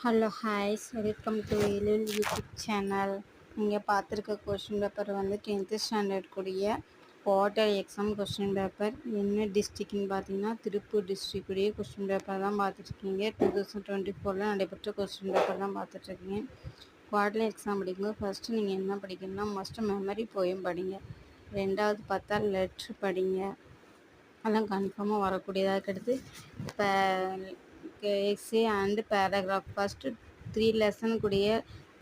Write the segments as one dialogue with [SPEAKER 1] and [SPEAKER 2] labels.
[SPEAKER 1] Hello ஹாய்ஸ் welcome to Ezhil YouTube channel. நீங்கள் பார்த்துருக்க கொஷின் பேப்பர் வந்து 10th ஸ்டாண்டர்ட் கூடிய குவார்டர் எக்ஸாம் கொஷின் பேப்பர். என்ன டிஸ்ட்ரிக்ட்னு பார்த்தீங்கன்னா திருப்பூர் டிஸ்ட்ரிக்டுடைய கொஷின் பேப்பர் தான் பார்த்துட்ருக்கீங்க. 2024 நடைபெற்ற கொஷின் பேப்பர் தான் பார்த்துட்ருக்கீங்க. குவார்டர் எக்ஸாம் படிக்கும்போது ஃபஸ்ட்டு நீங்கள் என்ன படிக்கணும்னா ஃபஸ்ட்டு மெமரி போயம் படிங்க. ரெண்டாவது பார்த்தா லெட்ரு படிங்க. அதெல்லாம் கன்ஃபார்மாக வரக்கூடியதாக. அதுக்கடுத்து இப்போ எஸ்ஏ அண்டு பேராகிராஃப் ஃபஸ்ட்டு 3 லெசனுக்குரிய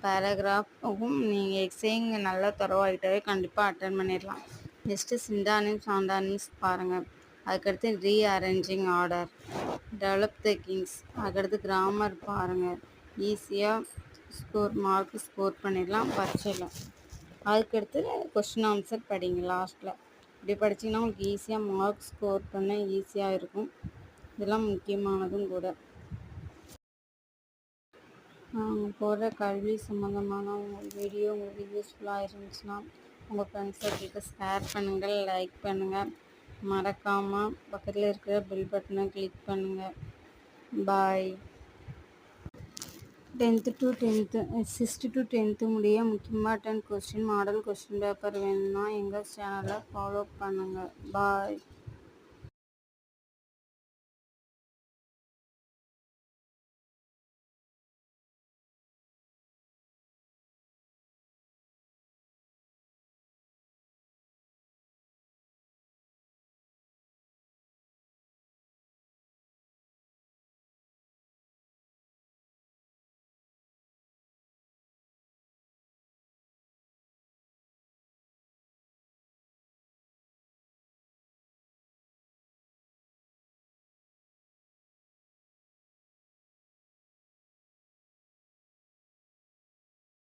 [SPEAKER 1] பேராகிராஃபும் நீங்கள் எக்ஸேங்க நல்லா தரவாகிட்டாவே கண்டிப்பாக அட்டன் பண்ணிடலாம். நெக்ஸ்ட்டு சிண்டானிம்ஸ் ஆண்டானிம்ஸ் பாருங்கள். அதுக்கடுத்து ரீஅரேஞ்சிங் ஆர்டர், டெவலப் த கிங்ஸ், அதுக்கடுத்து கிராமர் பாருங்கள். ஈஸியாக மார்க் ஸ்கோர் பண்ணிடலாம் பரீட்சையில். அதுக்கடுத்து கொஸ்டின் ஆன்சர் படிங்க லாஸ்ட்டில். இப்படி படிச்சிங்கன்னா உங்களுக்கு ஈஸியாக மார்க் ஸ்கோர் பண்ண ஈஸியாக இருக்கும். இதெல்லாம் முக்கியமானதும் கூட. போடுற கல்வி சம்மந்தமான வீடியோ உங்களுக்கு யூஸ்ஃபுல்லாக இருந்துச்சுன்னா உங்கள் ஃப்ரெண்ட்ஸுக்கிட்ட ஷேர் பண்ணுங்கள், லைக் பண்ணுங்கள். மறக்காமல் பக்கத்தில் இருக்கிற பெல் பட்டனை கிளிக் பண்ணுங்கள். பாய். 10th to 10th 6th to 10th முடிய important question model question paper வேணும்னா எங்கள் சேனலை ஃபாலோ பண்ணுங்கள். பாய்.